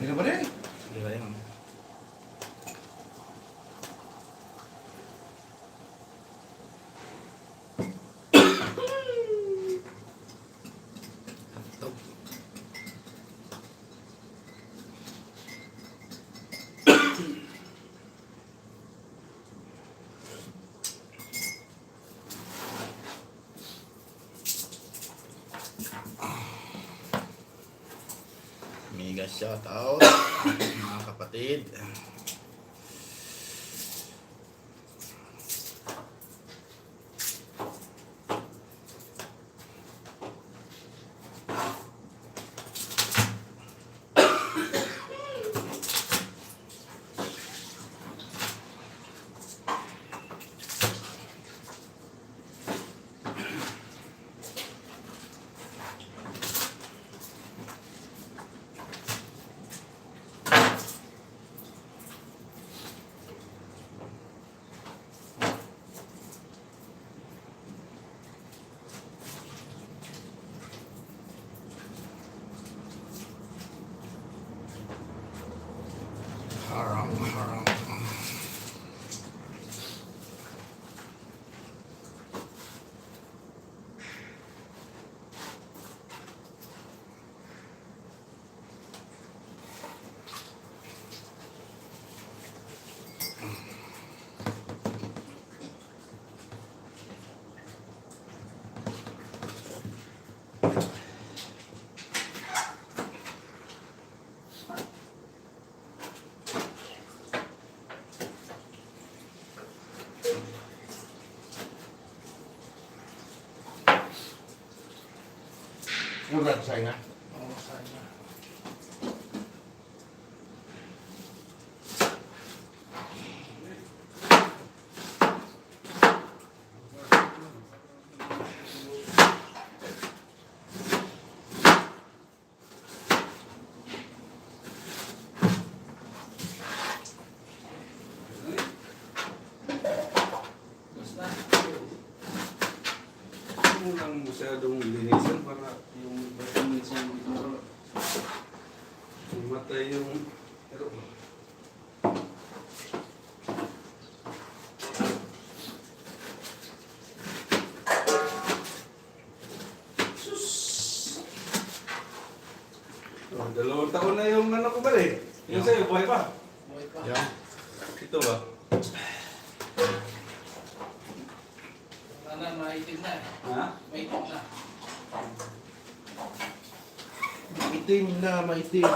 Hindi ka ba rin? Di ba yun? Mega shout out mga kapatid. Haram. Yung rat saya nga. Oo, sana. Huwag mo lang masyadong linisan para yung vitamins yung matay yung pero sus! Oh, 2 taon na yung ano ko ba eh? Yung sa'yo, buhay pa? Buhay pa. Yan. Ito ba? Sana maitim na. Ha? Maitim na. Maitim.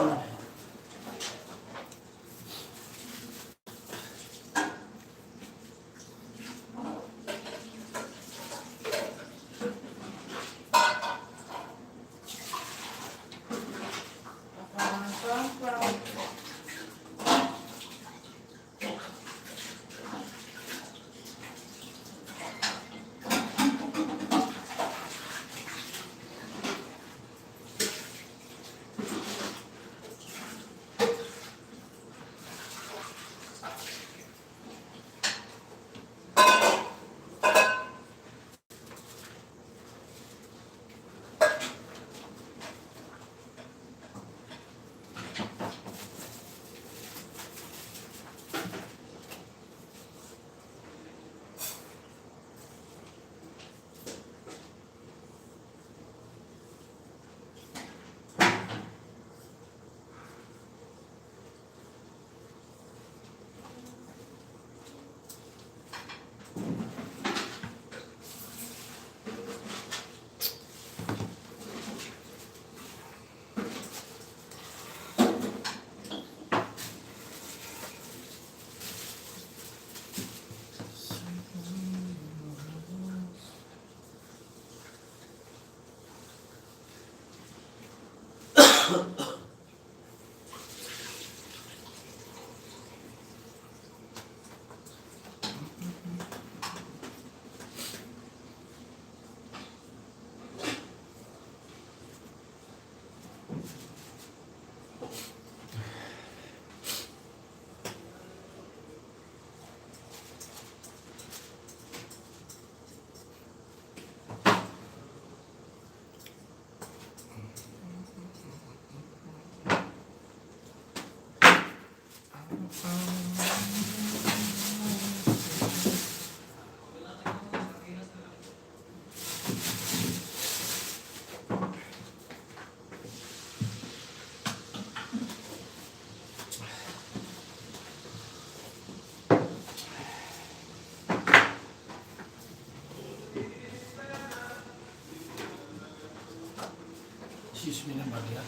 Excuse me naman yan.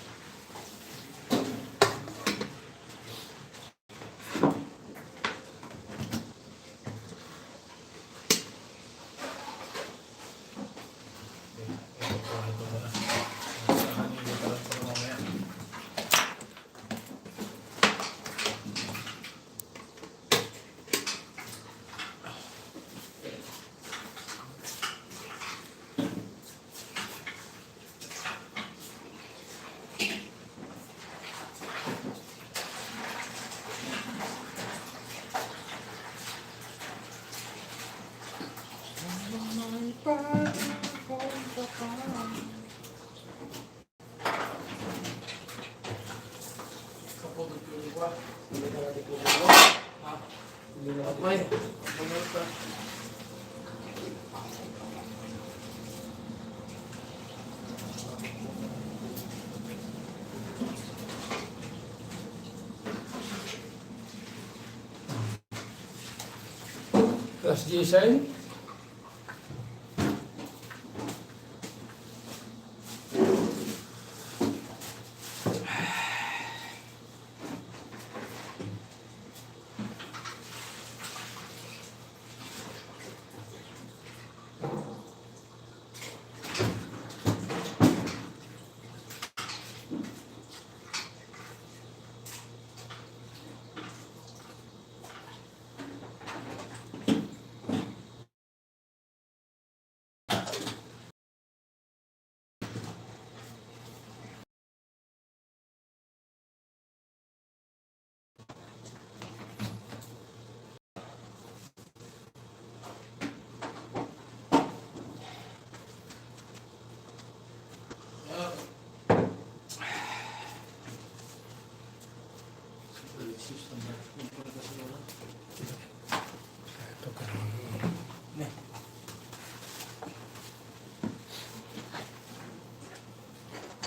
Kapag nagpili ko, Hindi na natin kung ha? Hindi na natin. Okay. Bunod ka. Tapos Jason?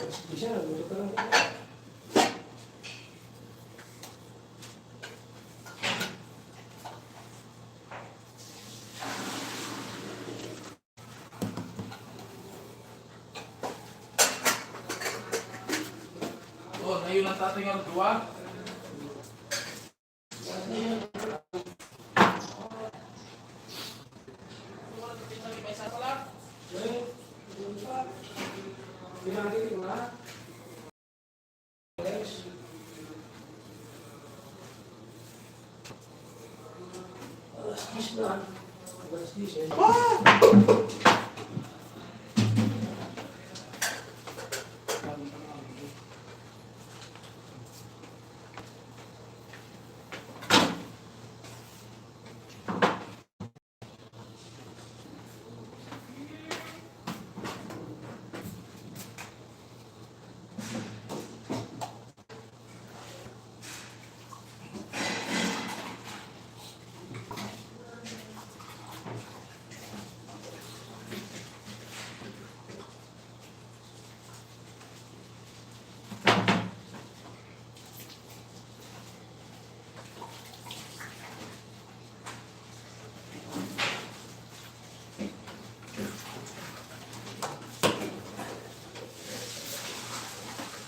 Hindi siya, nagulat ka lang. Oh, ngayon ang tatay ng dua. Pinakit mo na. Next. Alas 10 na. Alas 10 eh.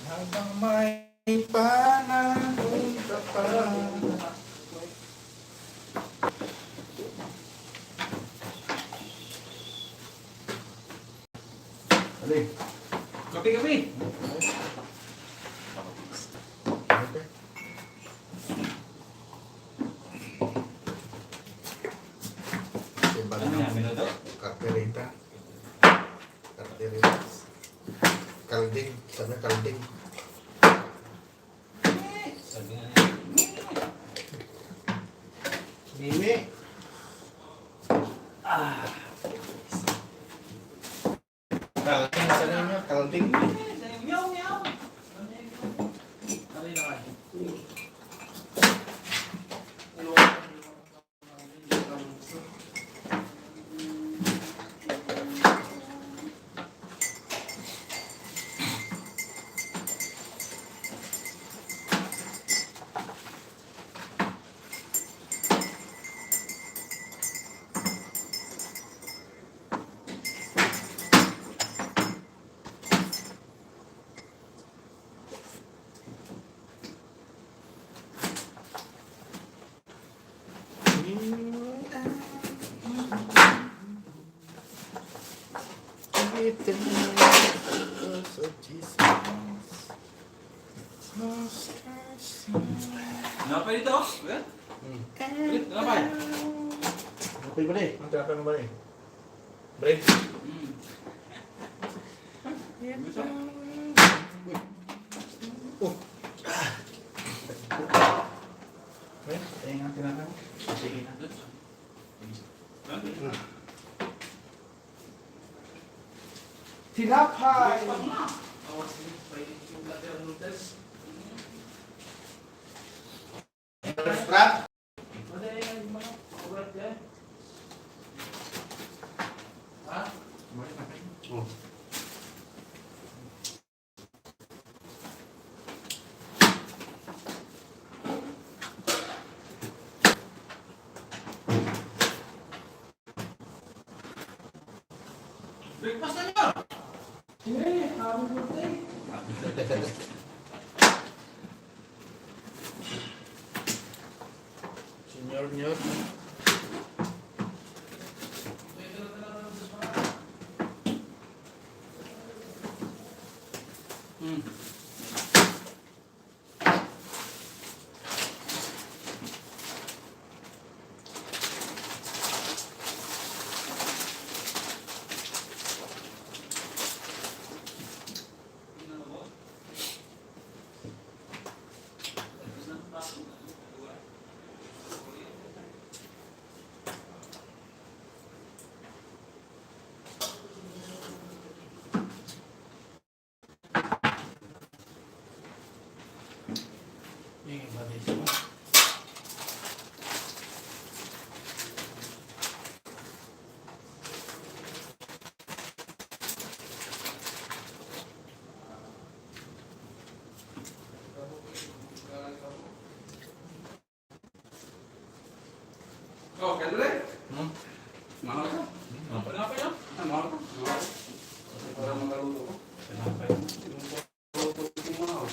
Habang may panahon ka pa. Aling. Kapi-kapi. Okay. Timbang Ano ng namin na to? karterita. Karteritas. Kalding. Sabi kalding. Sabi nga niya. Mimi. Kalding. Sabi niya kalding. Meow, meow. Ano na kayo? Kenapa itu? Ya? Kenapa ya? Okay ba rin? Ang tirapan mo ba rin? Break. Oh. Wait, ayun ang tirapan mo. Sige na. Tinapay! Awas ini, pwede yung lateral noodles. Strap? Ada yang mga urat yan? Ha? Oh. Breakfast na niya! Hindi, happy birthday! Senior. Yung iba dito. Oh, kaya dulu. Hmm? Mahal ka? Kenapa ya? Mahal ka? Mahal. Para makaluto ko. Kenapa ya? Luto ko mahal.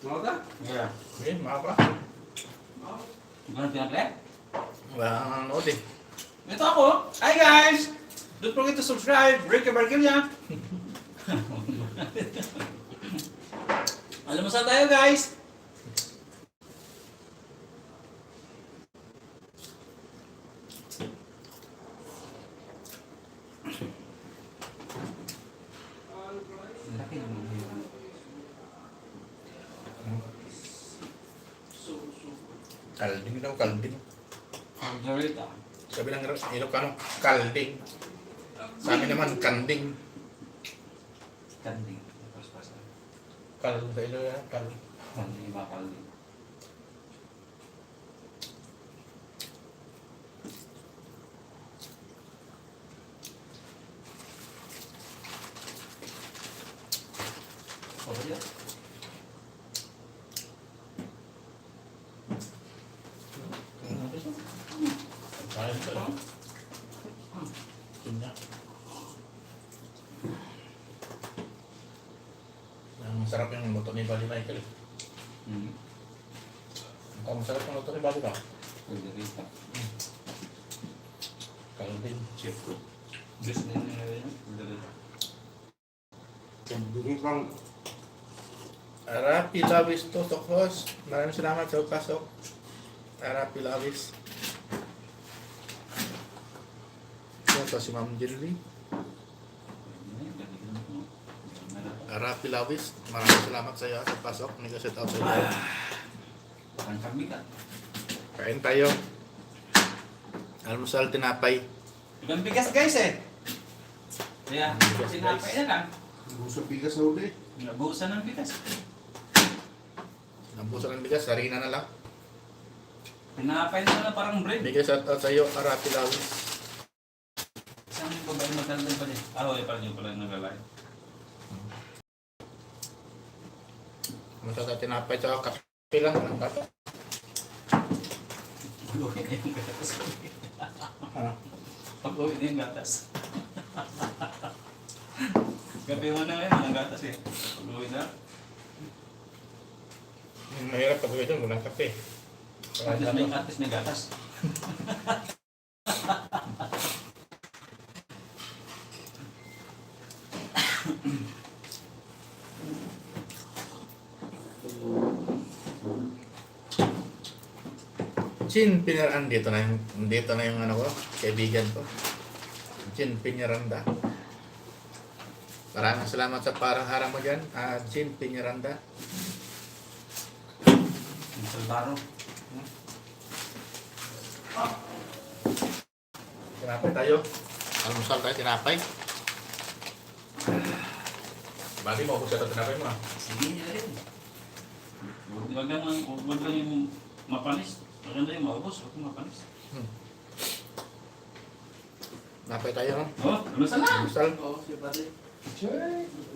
Mahal ka? Iya. Okay, maaf lah. Gimana pinaklet? Wala nanood eh. Ito ako. Hi guys! Don't forget to subscribe. Break your bargain niya. Alam mo saan tayo guys? Laki naman yun. Kalding daw, kalding. Margarita. Sabi ng Ilocano, kalding. Sa amin naman, kanding. Kanding. Pas-pasan. Kal sa Ilocano, kal. Kanding, makalding. Apa dia? Ayun sa iyo. Yun na. Ang masarap yung luto ni Buddy Michael. Ang masarap yung luto ni Buddy ba? Margarita. Kalding. Chef ko. Best din nila yun. Margarita. Kalding pang Arapi Lawis to, Sokos. Maraming salamat sa pasok. Arapi Lawis. Yan to si Ma'am Jelly. Arapi Lawis. Maraming salamat sa iyo sa pasok. Nag-set out sa iyo. Makan kami ka. Kain tayo. Almusal tinapay. Ilang bigas guys eh. Kaya, Bigas, sinapay guys. na lang. Gusto bigas na uli. Nabuhusan ng bigas. Nambusan ng bigas, harina na lang. Tinapay na lang parang bread. Bigay shout out sa iyo, Arapi Lawis. Isang babae magandang pa din. Ah, pala yung pala naglalay. Masarap tinapay sa kape lang. Walang kape. Pag-uwi na yung gatas. Ano? Pag-uwi na yung gatas. Gabi mo na ngayon, walang gatas eh. Pag-uwi na. Mahirap pag uwi doon, walang kape. At least may gatas. Chin Pinaranda, dito na yung ano ko, kaibigan ko. Chin Pinaranda. Maraming salamat sa parang harang mo dyan, Chin Pinaranda. Ang saldaro. Tinapay tayo. Almusal tayo, tinapay. Bali mo, kung sa tinapay mo. Sige niya rin. Huwag lang yung mapanis. Maganda yung maubos, huwag yung mapanis. Tinapay tayo, no? Oh, ano sa lang? Almusal. Oo, si Padre.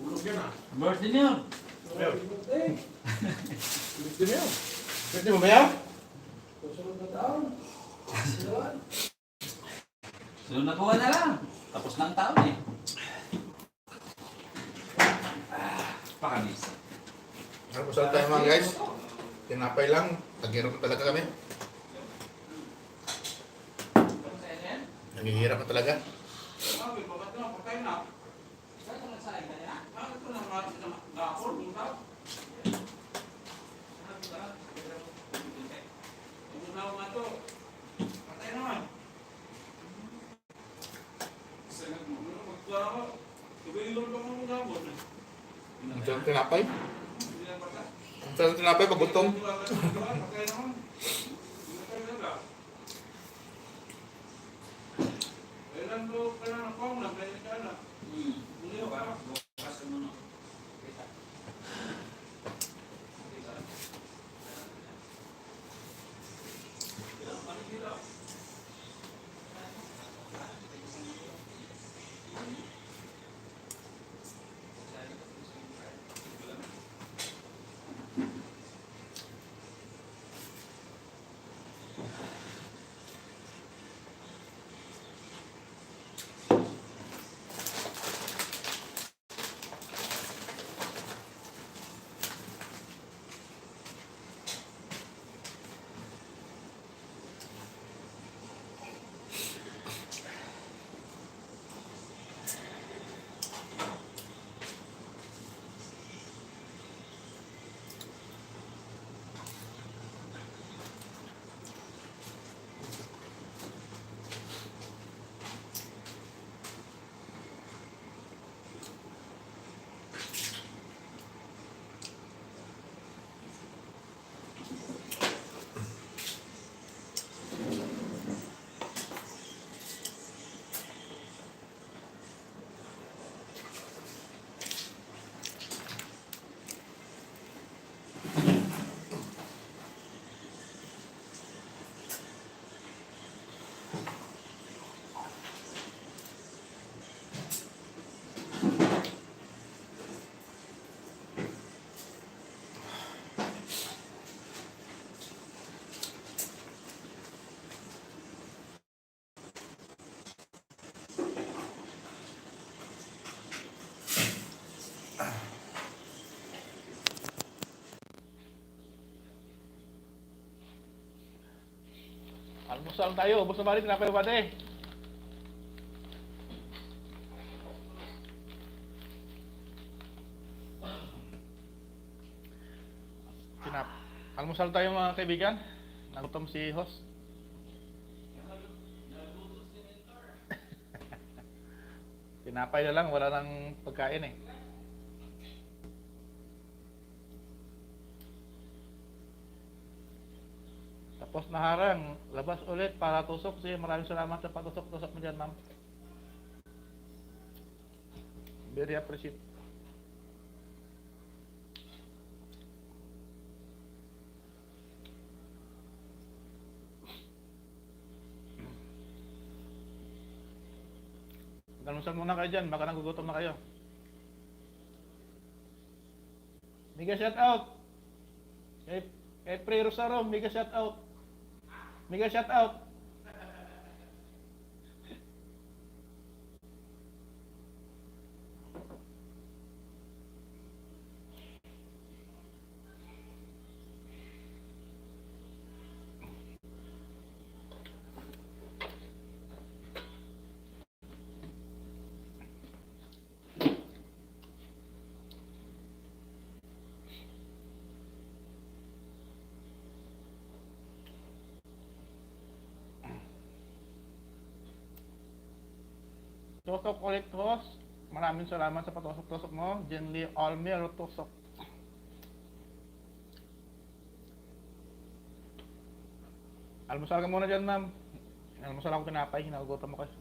Ulog yan ah. Birthday niya. Pwede mo yun. Pwede mo ba yan? Susunod na taon. Sunod. Sunod na buwan na lang. Tapos na ang taon eh. Pakanis. Almusal tayo mga guys. Tinapay lang. Naghihirap na talaga kami. Naghihirap na talaga. Ang sarap tinapay. Ang sarap tinapay pag gutom. Almusal tayo. Ubus na balik. Tinapay mo ba, te? Almusal tayo mga kaibigan. Nagutom si host. Tinapay na lang. Wala nang pagkain eh. Tapos naharang, labas ulit para tusok. Sige, maraming salamat sa patusok-tusok mo dyan, ma'am. Very appreciate. Almusal muna kayo dyan, baka nagugutom na kayo. Mega shout out! Kay Pre Rosaro, mega shout out! Mega shout out! Tusok ulit, host. Maraming salamat sa patusok-tusok mo. Jenly Almer Tusok. Almusal ka muna dyan, ma'am. Almusal ako tinapay. Hinagutom mo kayo.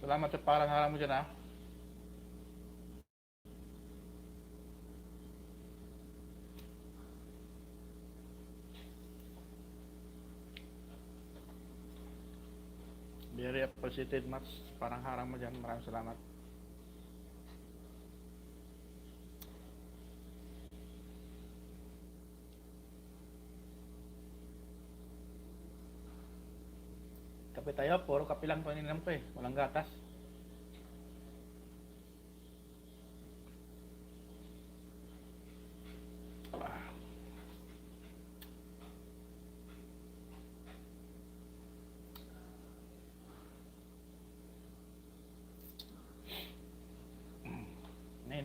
Salamat sa parang harang mo dyan, ha. Very appreciated much. Parang harang mo dyan. Maraming salamat. Kape tayo. Puro kape lang to ininom ko eh. Walang gatas.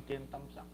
Tamsak.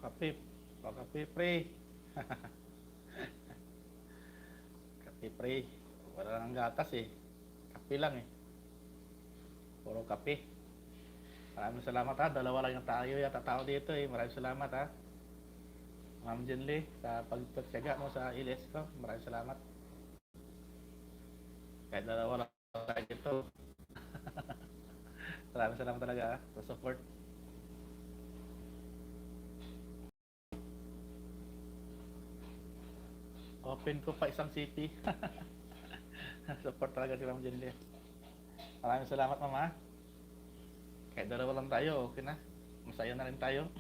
Kape, kape pre. Kape pre. Wala nang gatas eh. Kape lang eh. Puro kape. Maraming salamat ha. Dalawa lang yung tayo yata tao dito eh. Maraming salamat ha. Ma'am Jenly, sa pagpagsaga mo sa ilis ko. Maraming salamat. Kahit dalawa lang tayo dito. Maraming salamat talaga ha. Sa support. Open ko pa isang city. Support talaga si Ma'am Jenly. Maraming salamat, Mama. Kahit dalawa lang tayo, okay na. Masaya na rin tayo.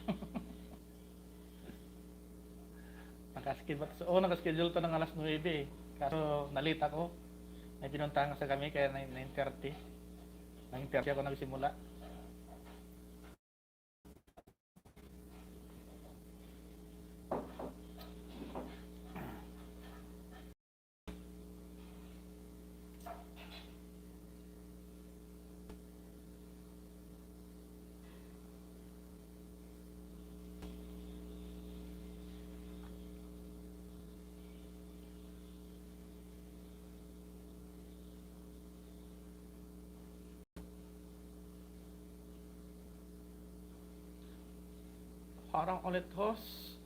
Nakaschedule to ng alas 9 eh. Kaso nalita ko. May pinuntahan sa kami kaya 9:30. 9:30 ako nagsimula. Parang ulit host.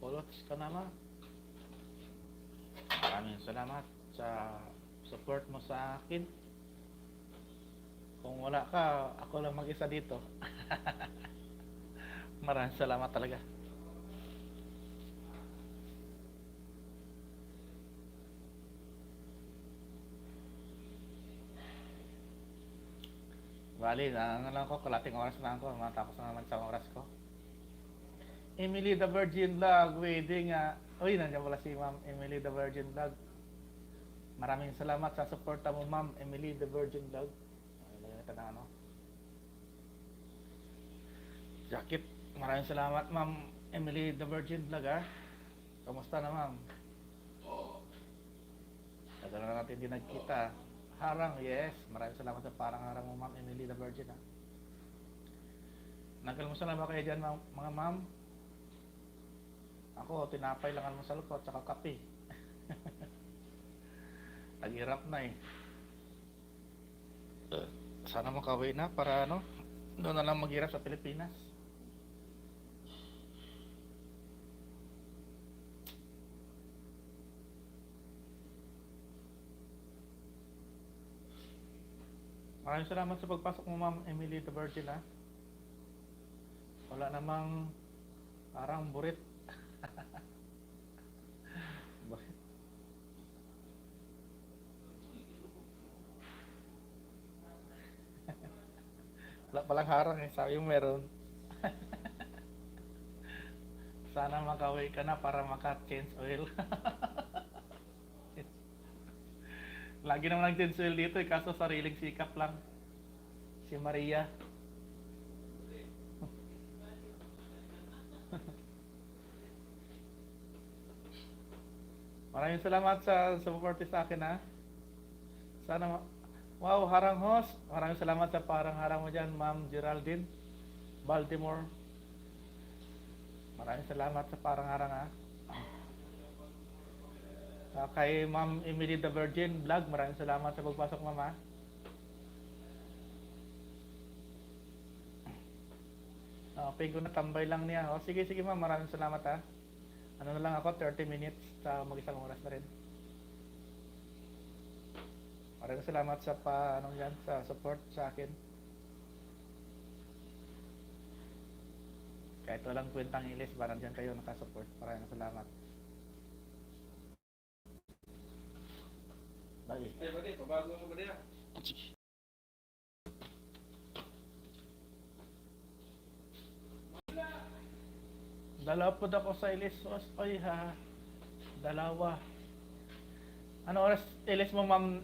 Ulots ka naman. Maraming salamat sa support mo sa akin. Kung wala ka, ako lang mag-isa dito. Maraming salamat talaga. Bali, lang ko, kalating oras na ako. Matapos na naman sa oras ko. Emily the Virgin Vlog, wedding uy, nandiyan pala si Ma'am Emily the Virgin Vlog. Maraming salamat sa suporta mo, Ma'am Emily the Virgin Vlog. ka ng ano. Jacket. Maraming salamat, Ma'am Emily the Virgin Vlog, ha. Kamusta na, Ma'am? Tagal na natin hindi nagkita. Harang, yes. Maraming salamat sa parang harang mo, Ma'am Emily the Virgin, ha. Nagkalmusan na ba kayo dyan, mga ma'am? Ako, tinapay lang ang almusal ko at saka kape. Naghirap na eh. Sana makauwi na para ano, doon na lang maghirap sa Pilipinas. Maraming salamat sa pagpasok mo, Ma'am Emily the Virgin, ha. Wala namang parang burit. Bakit? Wala palang harang eh. Sabi mo meron. Sana makauwi ka na para maka-change oil. Lagi naman nag-change oil dito eh. Kaso sariling sikap lang. Si Maria. Maraming salamat sa support sa akin, ha. Sana wow, harang host. Maraming salamat sa parang harang mo dyan, Ma'am Geraldine Baltimore. Maraming salamat sa parang harang, ha. Kay Ma'am Emily the Virgin Vlog, maraming salamat sa pagpasok, Ma'am, ha. Ping ko na tambay lang niya. Sige, Ma'am, maraming salamat, ha. Ano na lang ako, 30 minutes sa mag-isang oras na rin. Maraming salamat sa sa support sa akin. Kahit walang kwentang ilis, parang dyan kayo nakasupport. Maraming salamat. Bye. Ay, buddy, pabago mo ba diya? Dalawa po ako sa ilis. Oy ha. Dalawa. Ano oras ilis mo, Ma'am?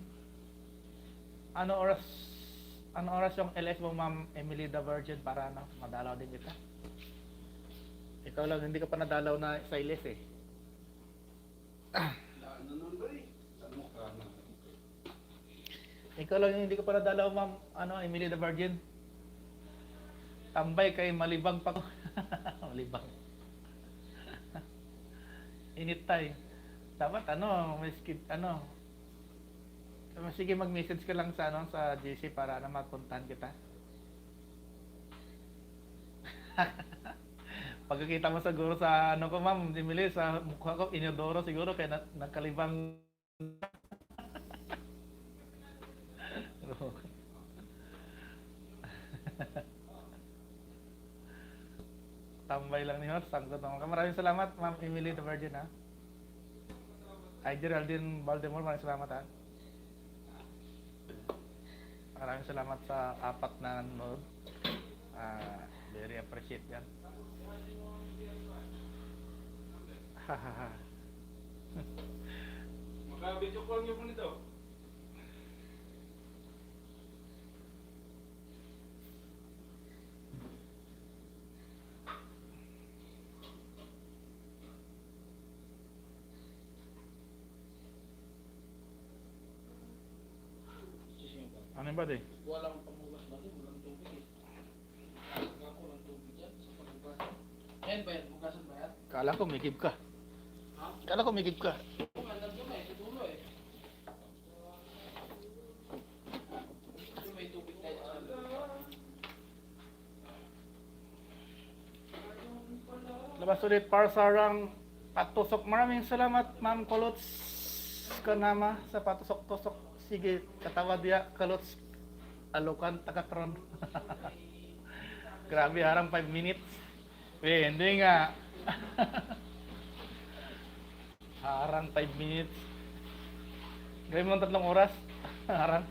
Ano oras yung LS mo, Ma'am Emily the Virgin, para ano, madalaw din kita. Ikaw lang hindi ka pa nadalaw na sa ilis eh. Ano nun ba eh? Ano ka na? Ikaw lang yung hindi ka pa nadalaw, Ma'am Emily the Virgin. Tambay kay malibang pa ko. Malibang. Init tayo. Dapat may skid sige, mag-message ka lang sa GC para mapuntahan kita. Pagkakita mo siguro sa ko, Ma'am Emily, sa mukha ko inodoro siguro kaya nagkalibang. Tambay lang ni Hot, sangkot naman ka. Maraming salamat, Ma'am Emily the Virgin, ha. Ay, Geraldine Baltimore, maraming salamat, ha. Maraming salamat sa 4 na nanonood. Very appreciate yan. Hahaha. Maka-video call niyo po nito. Ano ba di? Walang pamugas ba rin? Walang tubig eh. Ako walang tubig yan sa pamugas. Yan ba yan? Bukasan ba yan? Kala ko may give ka. Ha? Kala ko may give ka. Oo, andang doon eh. Sa dulo eh. Doon may tubig tayo sa dulo. Labas ulit para sa sarang patusok. Maraming salamat, Ma'am Kolots Kanama, sa patusok-tusok. Sige, katawa dia, Kalots Alukan, Takatron. Grabe, harang 5 minutes. Hindi nga. Harang 5 minutes. Gawin mo 3 oras. Harang.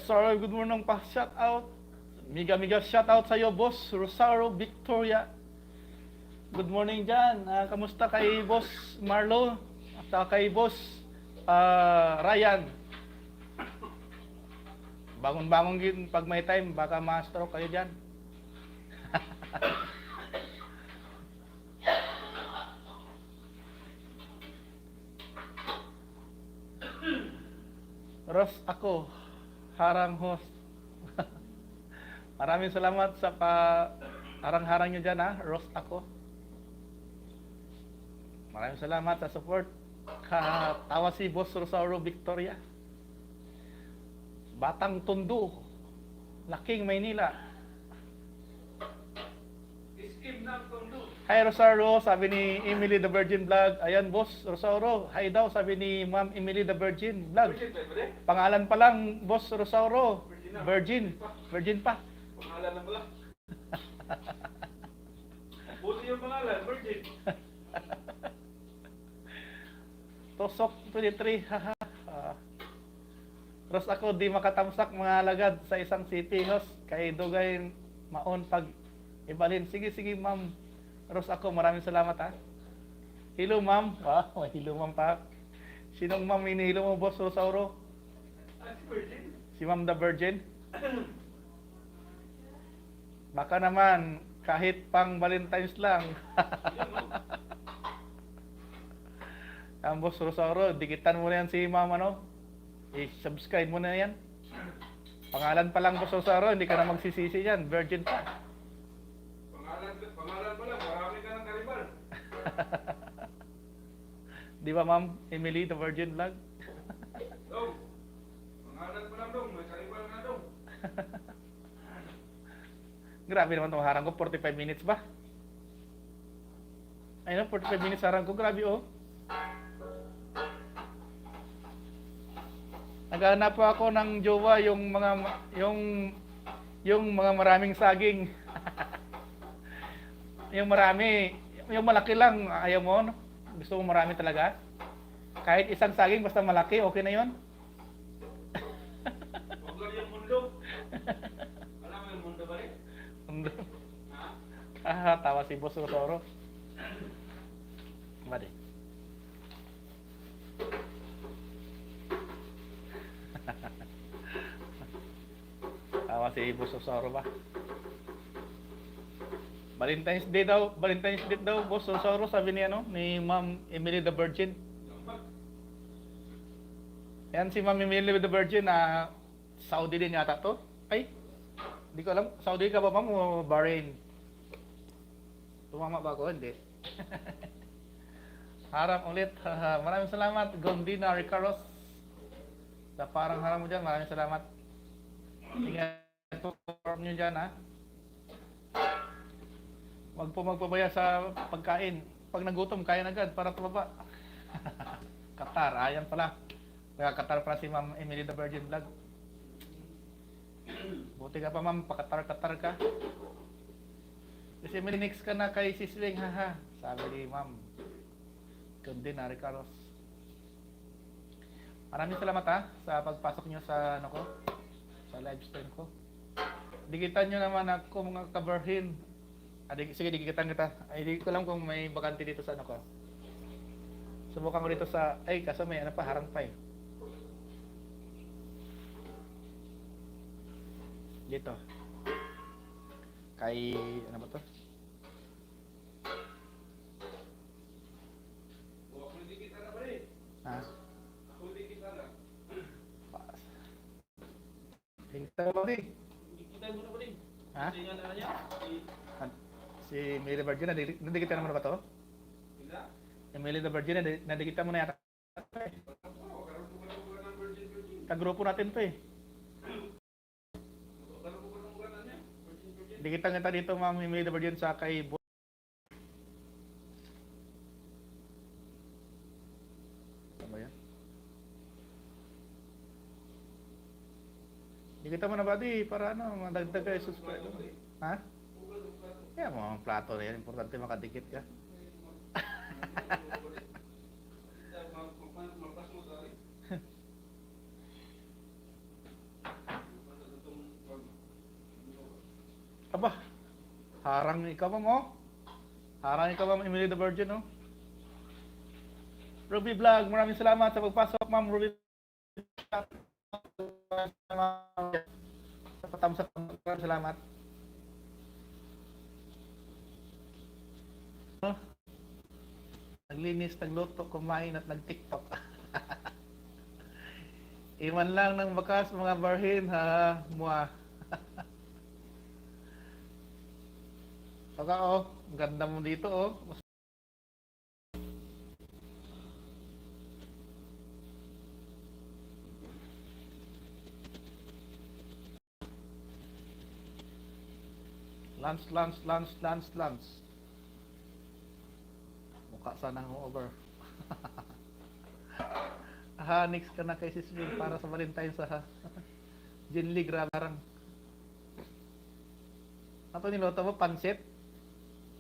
Rosario, good morning pa. Shout out. Miga shout out sa iyo, Boss Rosario Victoria. Good morning dyan. Kamusta kay Boss Marlo? At kay Boss Ryan. Bangon-bangon din pag may time, baka ma-stroke kayo dyan. Ros ako, harang host. Maraming salamat sa harang-harang nyo dyan, Ros ako. Maraming salamat sa support. Tawa si Boss Rosario Victoria. Batang Tondo, Laking Maynila. Iskim ng Tondo. Hi Rosario, sabi ni Emily the Virgin Vlog. Ayan Boss Rosario, hi daw, sabi ni Ma'am Emily the Virgin Vlog. Virgin pa ba? Pangalan pa lang, Boss Rosario. Virgin. Virgin pa. Pangalan na pala. Buti yung pangalan, Virgin. Tosok 23, haha. Ros ako, di makatamsak mga alagad sa isang city host. Kay Dugay maon pag ibalhin. Sige, ma'am. Ros ako, maraming salamat ha. Hello ma'am. Wow, hello ma'am pa. Sinong ma'am inihilo mo, Boss Rosauro? Si Virgin. Si Ma'am the Virgin? Baka naman, kahit pang Valentine's lang. Ang Boss Rosauro, dikitan mo na yan si ma'am ano? I-subscribe mo na yan. Pangalan pa lang Boss Rosauro, hindi ka na magsisisi yan. Virgin pa. Pangalan pa lang, marami ka ng karibal. Di ba ma'am Emily the Virgin Vlog? Dong, pangalan pa lang dong, may karibal na dong. Grabe naman itong harang ko, 45 minutes ba? Ayun, 45 minutes harang ko, grabe oh. Naghahanap po ako ng jowa yung mga maraming saging. Yung marami, yung malaki lang ayaw mo, no? Gusto mo marami talaga? Kahit isang saging basta malaki, okay na 'yon. Huwag lang yung mundo. Alam mo yung mundo ba rin? Tawa si Boss Rosauro. Mali. Tawa si Boss Rosauro ba? Valentine's Day daw, Boss Rosauro, sabi ni ni Ma'am Emily the Virgin. Yan si Ma'am Emily the Virgin, Saudi din yata to. Ay, hindi ko alam, Saudi ka ba ma'am o Bahrain? Tumama ba ako? Hindi. Haram ulit. Maraming salamat, Gondina Ricaros. Sa parang haram mo dyan, maraming salamat. Ingat po nyo dyan, ha. Huwag po magpabaya sa pagkain. Pag nagutom, kain agad para tumaba. Qatar, ayan pala. Qatar pala si Ma'am Emily the Virgin Vlog. Buti ka pa ma'am, pakatar-katar ka. Kasi may next ka na kay Sisling, haha. Sabi ni Ma'am Gondina Ricaros. Maraming salamat ha sa pagpasok nyo sa ano ko, sa live stream ko. Digitan nyo naman ako mga kabarhin. Sige, digitan kita. Ay, di ko alam kung may bakante dito sa ano ko. Subukan ko dito sa, ay kaso may ano pa, harang pa eh. Dito. Kay, ano ba to? Huwag mo kita na ba rin? Ha? Ako di kita na. Pas. Tingnan mo rin. Kita mo na ba din? Ha? Kasi nga na niya. Si Emily the Virgin, nadikitan mo na ba to? Hindi. Emily the Virgin, nadikitan mo na yata. Kagrupo natin to eh. Dikitan kita dito Ma'am Emily the Virgin sa kay ano ba yan? Dikitan mo na ba di para ano, madagdag kayo subscribe. Ha? Kaya mo ang plato na yan, importante makadikit ka. Aba, harang ikaw ma'am oh. Harang ikaw ma'am Emily the Virgin oh. Ruby Vlog, maraming salamat sa pagpasok ma'am Ruby. Sa patamsak, maraming salamat. Oh, naglinis, nagluto, kumain at nag-tiktok. Iwan lang ng bakas mga barhin ha, mua. Saka oh, ang ganda mo dito oh. Lance. Mukha sana ang over. Next ka na kay Sis Will para sa Valentine's ha. Jinli, grabe harang. Ano niloto mo? Pansit?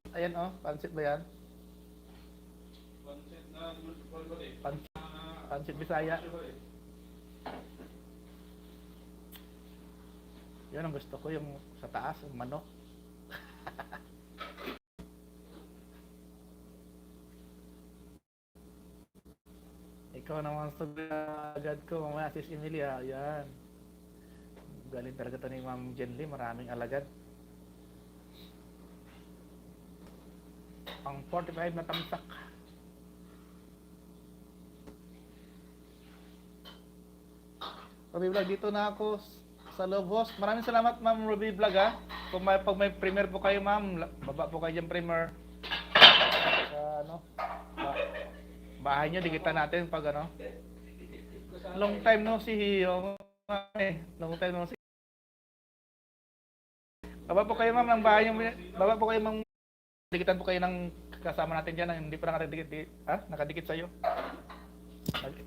Ayan oh, pansit ba yan? Pansit na bali. Pansit Bisaya. Yun ang gusto ko, yung sa taas, yung manok. Ikaw naman sa agad ko, mamaya Sis Emilia, yan. Galing talaga to ni Ma'am Jenly, maraming alagad. Ang 45 na tamsak. Ruby Vlog, dito na ako sa loob host. Maraming salamat Ma'am Ruby Vlog ha. Pag may premiere po kayo ma'am, baba po kayo dyan premiere. Sa ano, bahay nyo, dikitan natin pag ano. Long time no see you. Long time no see. Baba po kayo ma'am ng bahay nyo. Baba po kayo ma'am. Dikitan po kayo ng kasama natin dyan. Hindi pa nakadikit. Nakadikit sa'yo.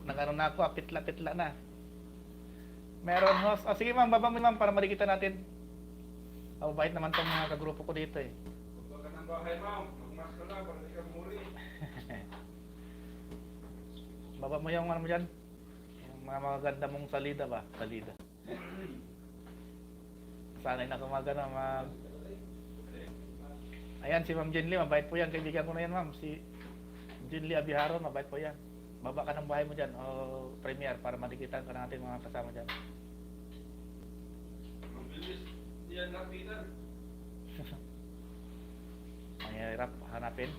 Nag-ano na ako, pitla na. Meron host. Sige ma'am, baba mo ma'am para madikitan natin. Mabait naman tong mga kagrupo ko dito eh. Huwag ka ng bahay, ma'am. Magmas ka na para di ka muri. Baba mo yung ano mo dyan. Yung mga magaganda mong salida ba? Salida. Sanay na kumagana mag... Ayan si Ma'am Jenly, mabait po yan. Kaibigan ko na yan ma'am. Si Jenly Abiharo, mabait po yan. Baba ka ng bahay mo dyan o premiere para madikitan ka natin mga kasama dyan. Mabilis. Diyan lapitan. Mahirap hanapin.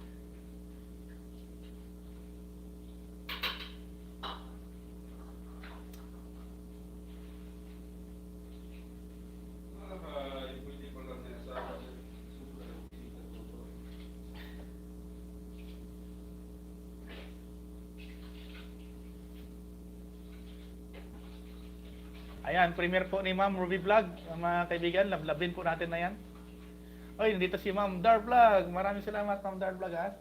Pwede pa lang niya sa Ayan, premiere po ni Ma'am Ruby Vlog. Mga kaibigan, lablabin po natin na yan. Oy, nandito si Ma'am Dar Vlog. Maraming salamat Ma'am Dar Vlog ha.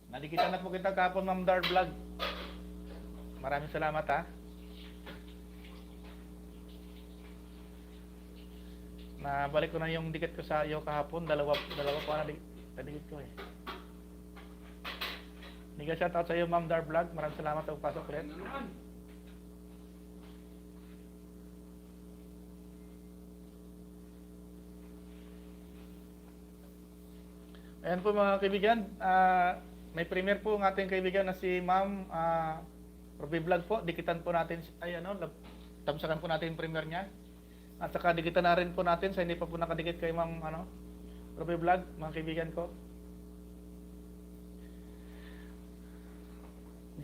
Nadikitan na po kita kahapon Ma'am Dar Vlog. Maraming salamat ha. Nabalik ko na yung dikit ko sa iyo kahapon. Dalawa pa na dikit ko eh. Niga shout out sa iyo Ma'am Dar Vlog. Maraming salamat sa pagpasok ulit. Ayan po mga kaibigan, may premiere po ng ating kaibigan na si Ma'am Ruby Vlog po. Dikitan po natin, tamsakan po natin yung premiere niya. At saka dikitan na rin po natin sa hindi pa po nakadikit kay Ma'am Ruby Vlog, mga kaibigan ko.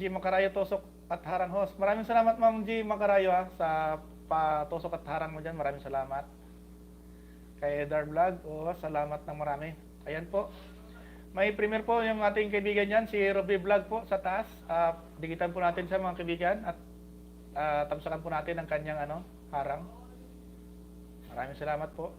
G. Macarayo, Tosok at Harang host. Maraming salamat Ma'am G. Macarayo sa patusok at harang mo dyan. Maraming salamat. Kay Dar Vlog, salamat ng marami. Ayan po. May premiere po yung ating kaibigan yan, si Ruby Vlog po sa taas. Dikitan po natin siya mga kaibigan at tamsakan po natin ang kanyang harang. Maraming salamat po.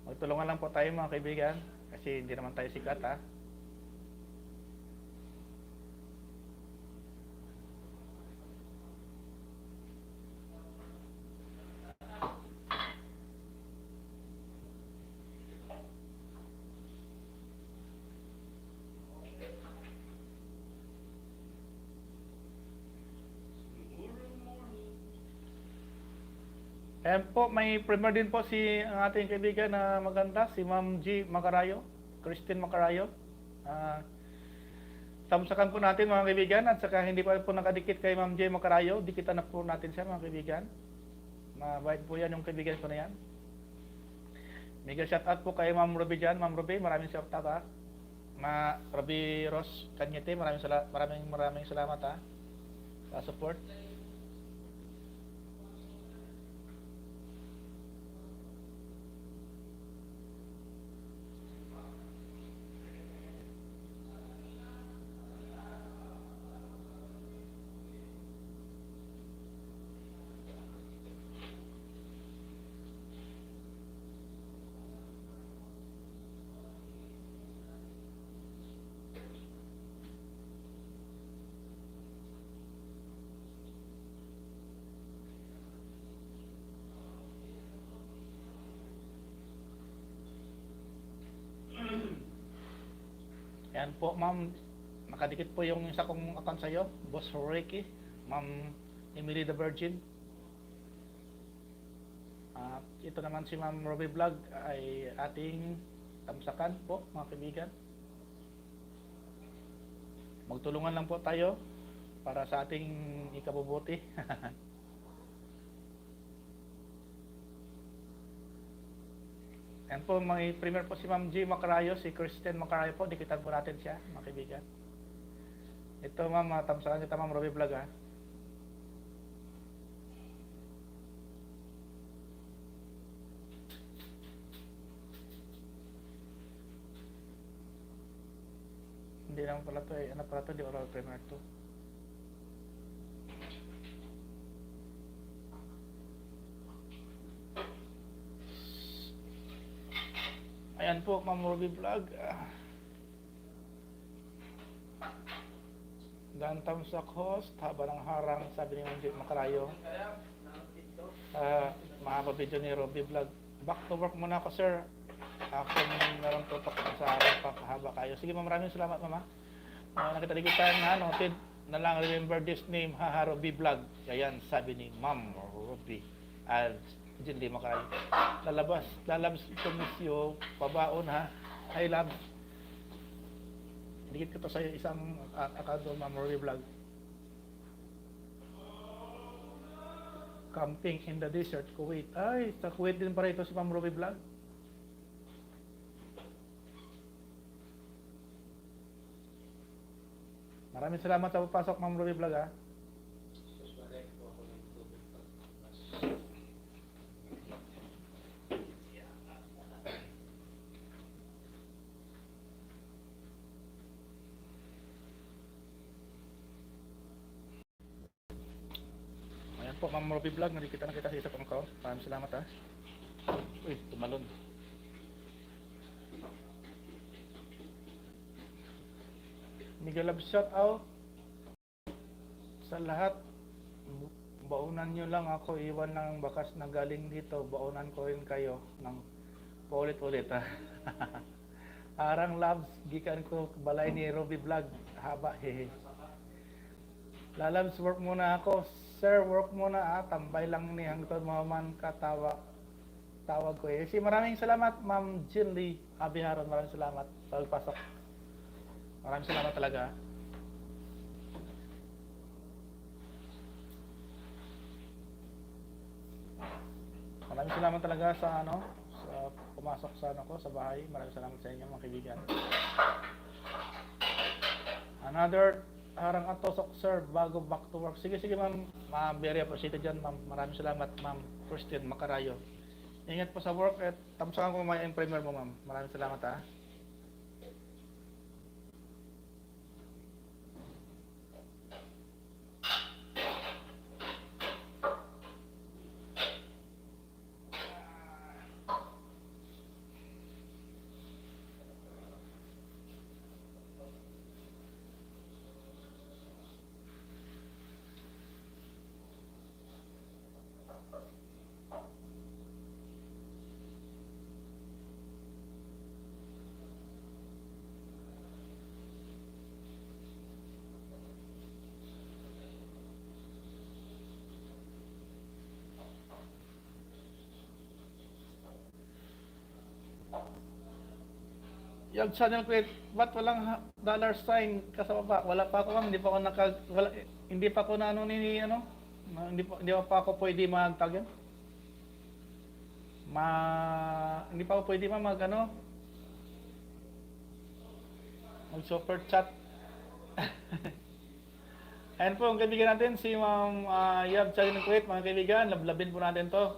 Magtulungan lang po tayo mga kaibigan kasi hindi naman tayo sikat ha. Ayan po, may premier din po si ang ating kaibigan na maganda, si Ma'am G. Macarayo, Christine Macarayo. Tamsakan po natin mga kaibigan, at saka hindi pa po nakadikit kay Ma'am G. Macarayo, dikitan na po natin siya mga kaibigan. Mabait po yan yung kaibigan ko na yan. Mega shout out po kay Ma'am Ruby dyan. Ma'am Ruby, maraming shout out ha. Ruby Ross Kanyete, maraming salamat ha sa support. Yan po, ma'am. Nakadikit po yung isa kong account sa'yo. Boss Ricky. Ma'am Emily the Virgin. At ito naman si Ma'am Ruby Vlog ay ating tamsakan po, mga kaibigan. Magtulungan lang po tayo para sa ating ikabubuti. Yan po, may premier po si Ma'am G. Macarayo, si Christian Macarayo po. Dikitan po natin siya, mga kaibigan. Ito ma'am, tamsakan kita Ma'am Ruby Vlog ha. Hindi naman pala to eh. Ano pala to? Di oral premier to. Ayan po, Ma'am Ruby Vlog. Gantam sa host, haba ng harang, sabi ni Ma'am G. Macarayo. Mahaba video ni Ruby Vlog. Back to work muna ako, sir. Ako meron tutok sa araw pa, haba kayo. Sige, ma'am, maraming salamat, mama. Nakita-dikitan, noted na lang, remember this name, Ruby Vlog. Ayan, sabi ni Ma'am Ruby. Hindi Macarayo. Lalabs komisyo, pabaon ha. Hi labs. Dikit ko to sa isang account ng Ma'am Ruby Vlog. Camping in the desert, Kuwait. Ay, sa Kuwait din para ito si Ma'am Ruby Vlog. Maraming salamat sa papasok, Ma'am Ruby Vlog ha. Po, Ma'am Ruby Vlog, nakikita na kita sa isa pang account. Maraming salamat ha. Uy, tumalon. Mega love shout out sa lahat. Baunan nyo lang ako, iwan ng bakas na galing dito. Baunan ko rin kayo ng paulit-ulit ha. Harang loves, gikan ko balay ni Ruby Vlog. Haba, hehe. Lalabs, work muna ako. Sir, work muna tambay lang ni hangtod mo man tawag ko eh. Maraming salamat Ma'am Jinly Abiharon, maraming salamat sa pagpasok. Maraming salamat talaga. Maraming salamat talaga sa sa pumasok sa sa bahay. Maraming salamat sa inyo mga kaibigan. Another harang atosok sir bago back to work. Sige ma'am, very appreciated dyan ma'am. Maraming salamat ma'am Christine Macarayo. Ingat po sa work at tamsakan ko may premier mo ma'am. Maraming salamat ha. Yung channel ko, ba't walang dollar sign ka sa baba? Wala pa ako, ma'am. Hindi pa ako hindi pa ako na ano ni ano. Hindi pa ako pwede magtag yan. Hindi pa ako pwede mag ano. Mag super chat. Ayan po ang kaibigan natin, si Ma'am Yab Channel ng Kuwait, mga kaibigan. Lablabin po natin to.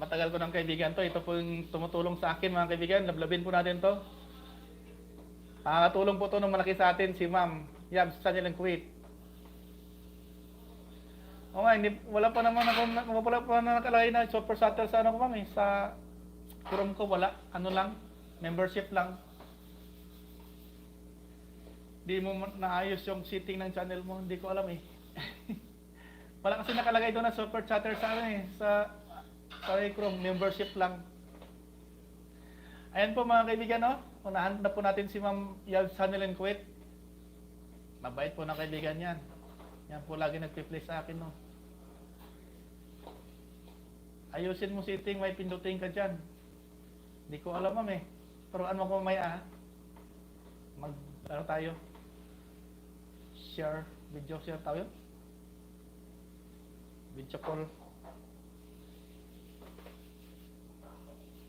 Matagal ko ng kaibigan to. Ito po yung tumutulong sa akin, mga kaibigan. Lablabin po natin to. Nakakatulong po to ng malaki sa atin, si Ma'am Yab Channel ng Kuwait. O nga, wala pa naman ako, wala pa na nakalagay na super shuttle sa ano ko, ma'am, sa Chrome ko, wala. Ano lang, membership lang. Di mo naayos yung setting ng channel mo, hindi ko alam eh. Wala kasi nakalagay doon na super chatter sa ano eh, sa Chrome, membership lang. Ayan po mga kaibigan, no? Unahan na po natin si Ma'am Yab Channel in Kuwait. Mabait po na kaibigan yan. Yan po lagi nagpi-play sa akin, no? Ayusin mo setting, may pindutin ka dyan. Hindi ko alam, ma'am eh. Turuan mo ko mamaya, ah. Ano tayo? Share, video share tayo. Video call.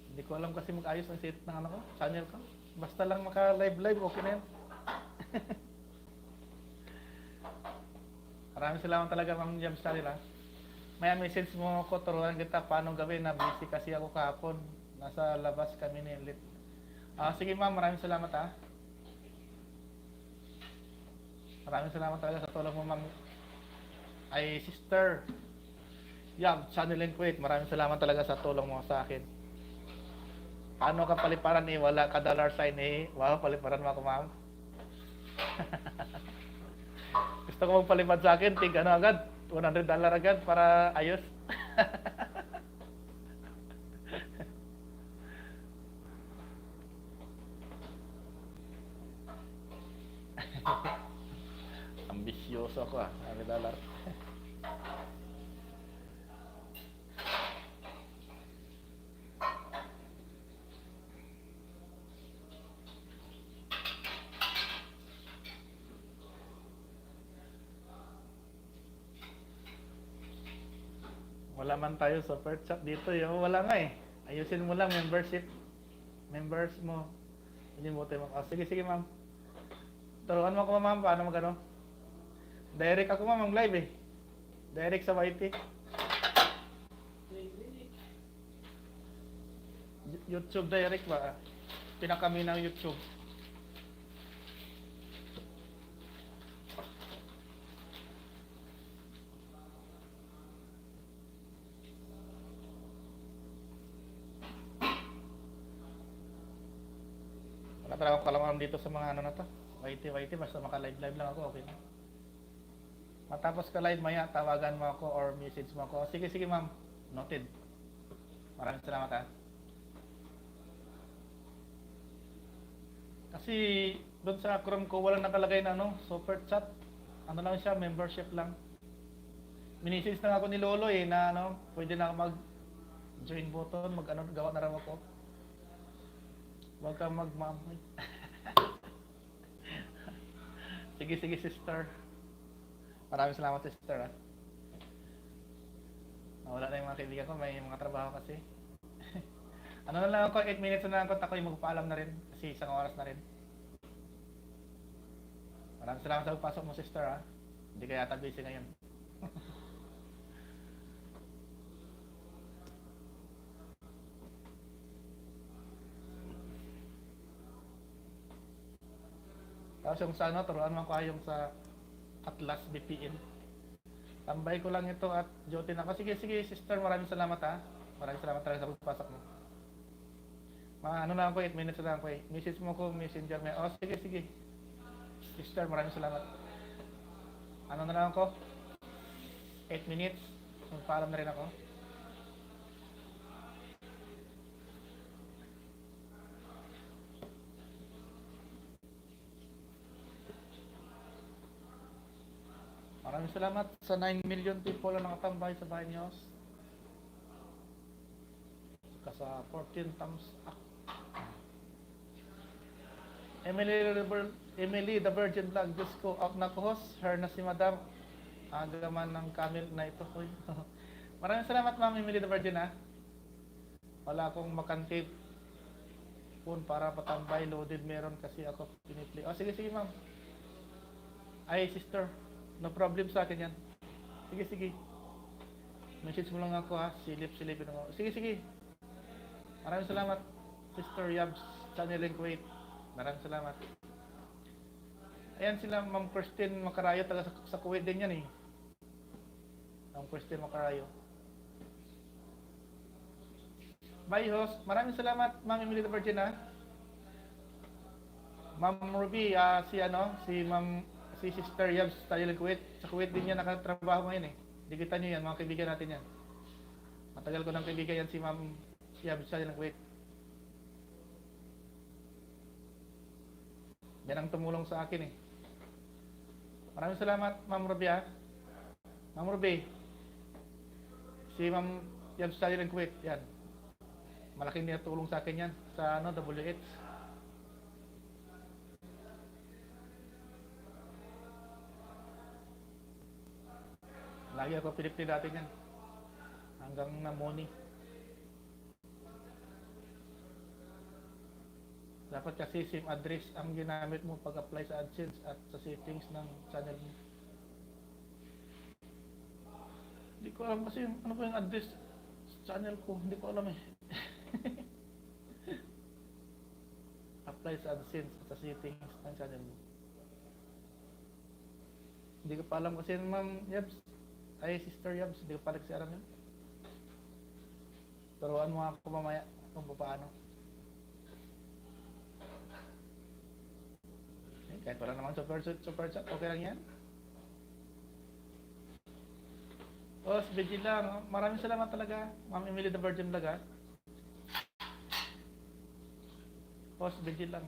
Hindi ko alam kasi mag-ayos ang set ng ano ko, channel ko. Basta lang maka-live, okay na yun. Maraming salamat talaga, Ma'am James Channel, ha. May message mo ako, turuan kita paano gawin, na busy kasi ako kahapon. Nasa labas kami ni Lit. Sige ma'am, maraming salamat, ha. Maraming salamat talaga sa tulong mo, ma'am. Ay, sister Yab Channel in Kuwait, maraming salamat talaga sa tulong mo sa akin. Paano ka paliparan eh, wala ka dollar sign eh. Wow, paliparan mo ako, ma'am. Gusto ko magpalipad sa akin, tig ano agad, $100 agad para ayos. Ambisyoso ako, $100. Wala man tayo super chat dito, yo. Wala nga eh. Ayusin mo lang membership. Members mo. Hindi mo tayo sige, ma'am. Turuan mo ako, ma'am, paano magano. Direct ako, ma'am, ang live eh. Direct sa YT. YouTube direct ba? Pinakami ng YouTube. Wala talaga akong kalaman dito sa mga ano na to. YT, basta maka-live lang ako, okay na. Matapos ka live maya, tawagan mo ako or message mo ako. Sige, ma'am. Noted. Maraming salamat, ha. Kasi doon sa Chrome ko walang nakalagay na ano, super chat. Ano lang siya, membership lang. Minisis na ako ni Lolo eh na ano, pwede na ako mag-join button, mag-ano, gawa na raw ako. Huwag kang magmamay. Sige, sister. Maraming salamat, sister, ha. Nawala na yung mga kaibigan ko, may mga trabaho kasi. Ano na lang ako, 8 minutes na lang ako yung magpaalam na rin. Kasi isang oras na rin. Maraming salamat sa pagpasok mo, sister, ha. Hindi ka yata busy ngayon. Tapos yung sa ano, turuan mo ko yung sa Atlas VPN. Tambay ko lang ito at duty na ako. Sige, sister, maraming salamat, ha. Maraming salamat talaga sa pagpasok mo. Ano na ako, 8 minutes na lang ako eh. Message mo ko, messenger mo. Oh, sige. Sister, maraming salamat. Ano na lang ako? 8 minutes. Magpaalam na rin ako. Maraming salamat sa 9 million people na nakatambay sa bahay niyo. Sa 14 thumbs up. Emily the Virgin Vlog, Diyos ko, out na ko host, her na si Madam. Agaman ng camel na ito. Uy. Maraming salamat Ma'am Emily the Virgin ha. Wala akong makantip phone para patambay, loaded meron kasi ako piniplay. Oh, sige, sige ma'am. Ay, sister, no problem sa akin yan. Sige, sige. Message mo lang ako ha, silipin ako. Sige, sige. Maraming salamat, Sister Yabs, Channel in Kuwait. Maraming salamat. Ayan sila, Ma'am Christine Macarayo, taga sa Kuwait din yan eh. Ma'am Christine Macarayo. Bye host. Maraming salamat, Ma'am Emily the Virgin ha. Ma'am Ruby, si Sister Yabs, Channel in Kuwait. Sa Kuwait din yan nakatrabaho ngayon eh. Digitan nyo yan, mga kaibigan natin yan. Matagal ko ng kaibigan yan si Ma'am Yabs, Channel in Kuwait. Yan ang tumulong sa akin eh. Maraming salamat, Ma'am Ruby ha. Ma'am Ruby, si Ma'am Yabs Channel in Kuwait, yan. Malaking tulong sa akin yan sa WH. Lagi ako pinipili natin yan. Hanggang na morning. Dapat kasi same address ang ginamit mo pag-apply sa AdSense at sa settings ng channel mo. Hindi ko alam kasi ano pa yung address sa channel ko. Hindi ko alam eh. Apply sa AdSense at sa settings ng channel mo. Hindi ko pa alam kasi Ma'am Yabs. Ay, Sister Yabs. Hindi ko pa nagsialam yun. Turuan mo ako mamaya kung paano. Kahit wala naman super chat, okay lang yan. Oh, si BG lang. Maraming salamat talaga, Ma'am Emily the Virgin Vlog ha. Oh, si BG lang.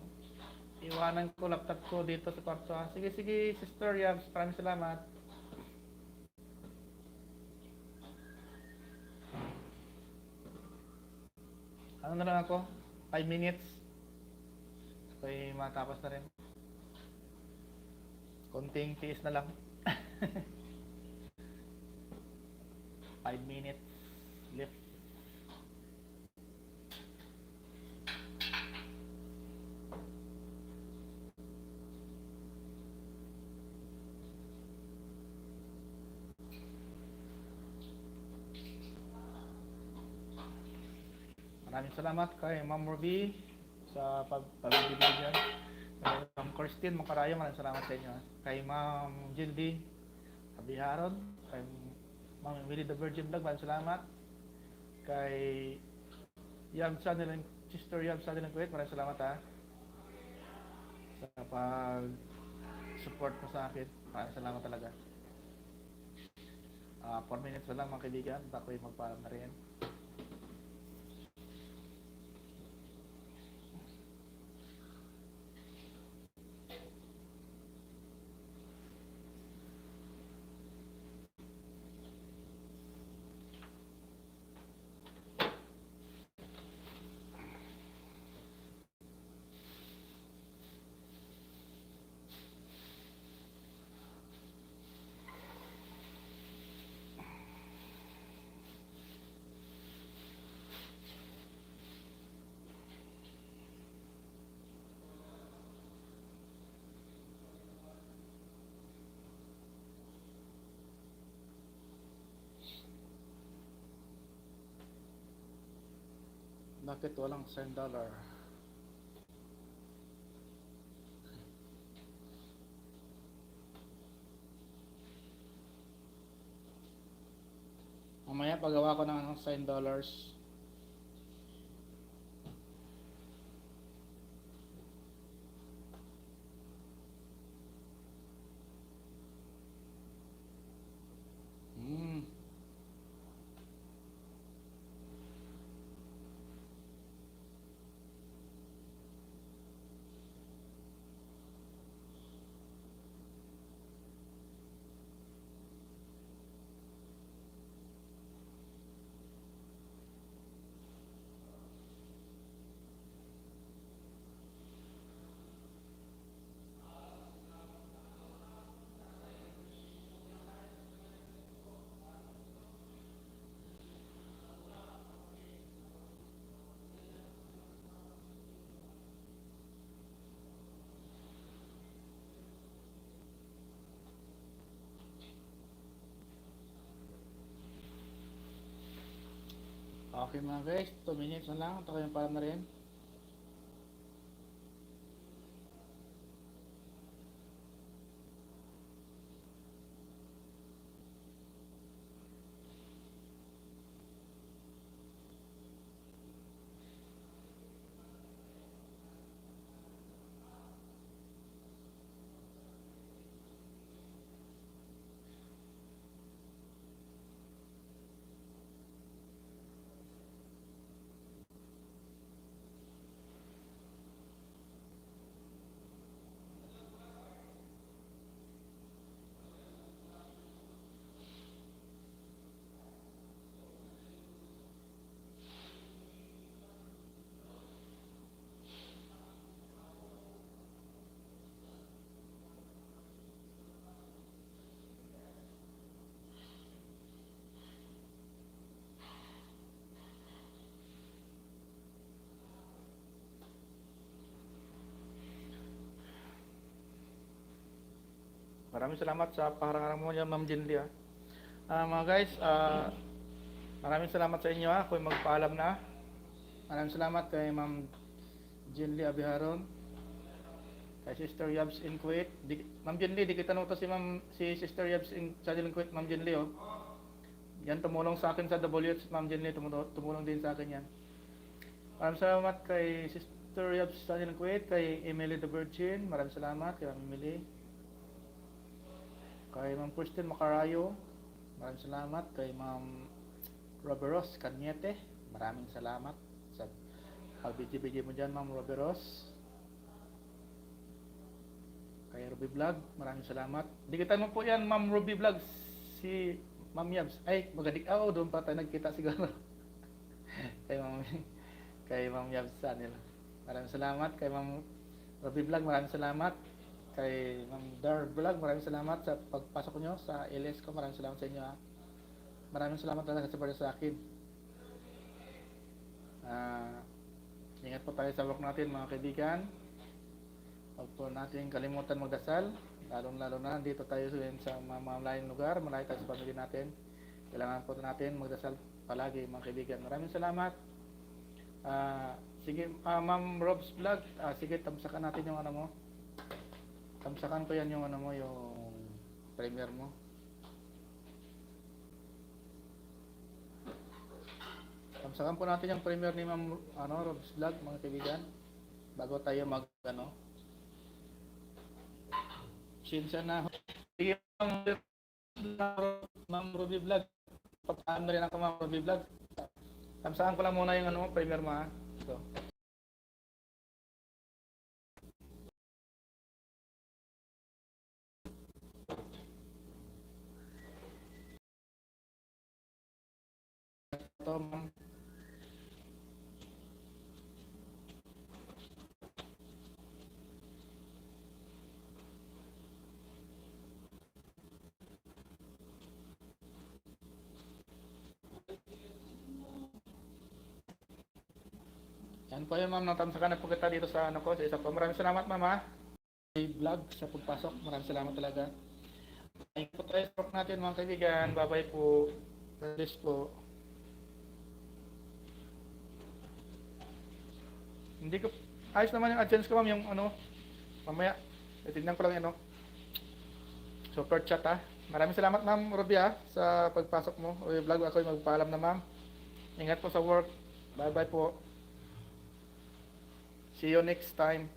Iwanan ko laptop ko dito sa kwarto ha. Sige, sige, Sister Yabs. Maraming salamat. Ano na lang ako? 5 minutes. Okay, matapos na rin. Konting tiis na lang. 5 minutes left. Maraming salamat kay Ma'am Ruby sa pagbibigay dyan. Kay Ma'am Christine Macarayo, maraming salamat sa inyo. Kay Ma'am Jildy Abiharon, kay Ma'am Emily the Virgin Vlog, maraming salamat. Kay Yab Channel and Sister Yab Channel and Kuwait, maraming salamat ha. Sa pag-support mo sa akin, maraming salamat talaga. 4 minutes na lang mga kaibigan, ako'y magpaalam na rin. Bakit walang $10? Mamaya pagawa ko ng $10. Okay mga guys, 2 minutes na lang. Ito kayong para na rin. Maraming salamat sa paharang mo niya, Ma'am Jinli. Mga guys, maraming salamat sa inyo. Ako'y magpaalam na. Maraming salamat kay Ma'am Jinli Abiharon, kay Sister Yabs in Kuwait. Ma'am Jinli, di kita nuto si Sister Yabs in Kuwait, Ma'am Jinli. Oh. Yan, tumulong sa akin sa WH, Ma'am Jinli. Tumulong din sa akin yan. Maraming salamat kay Sister Yabs sa Kuwait, kay Emily the Virgin. Maraming salamat kay Ma'am Emily. Kay Ma'am Christine Macarayo, maraming salamat. Kay Ma'am Roberos Cañete, maraming salamat sa pagbigay mo dyan, Ma'am Roberos. Kay Ruby Vlog, maraming salamat. Dikitan mo po yan, Ma'am Ruby Vlog, si Ma'am Yabs. Ay, magadik ako, doon pa tayo nagkita siguro. kay Ma'am Yabs sa nila. Maraming salamat. Kay Ma'am Ruby Vlog, maraming salamat. Kay Ma'am Dar Vlog, maraming salamat sa pagpasok nyo sa LS ko. Maraming salamat sa inyo. Maraming salamat talaga sa akin. Ingat po tayo sa work natin, mga kaibigan. Huwag po natin kalimutan magdasal. Lalo na dito tayo sa mga malayong lugar. Malayo tayo sa pamilya natin. Kailangan po natin magdasal palagi, mga kaibigan. Maraming salamat. Sige, Ma'am Rob's Vlog, sige, tamsakan natin yung ano mo. Tamsakan ko yan yung ano mo, yung premiere mo. Tamsakan po natin yung premiere ni Ma'am Rob's Vlog, mga kaibigan. Bago tayo Sinsya na. Sige, Ma'am Ruby Vlog. Pagkaan na rin ako, Ma'am Ruby Vlog. Tamsakan ko lang muna yung premiere mo, ha. Ito. Ito, Ma'am. Yan po yun, Ma'am. Natamsakan na po kita dito sa ano ko, sa isa po. Maraming salamat, Ma'am, ha. Vlog sa pagpasok. Maraming salamat talaga. Thank you po tayo sa work natin, mga kaibigan. Bye-bye po. Release po. Hindi ko, ayos naman yung AdSense ko, Ma'am, yung mamaya, tignan ko lang yung super chat, ha. Maraming salamat, Ma'am Ruby, ha, sa pagpasok mo. O yung vlog, ako yung magpaalam na, Ma'am. Ingat po sa work. Bye-bye po. See you next time.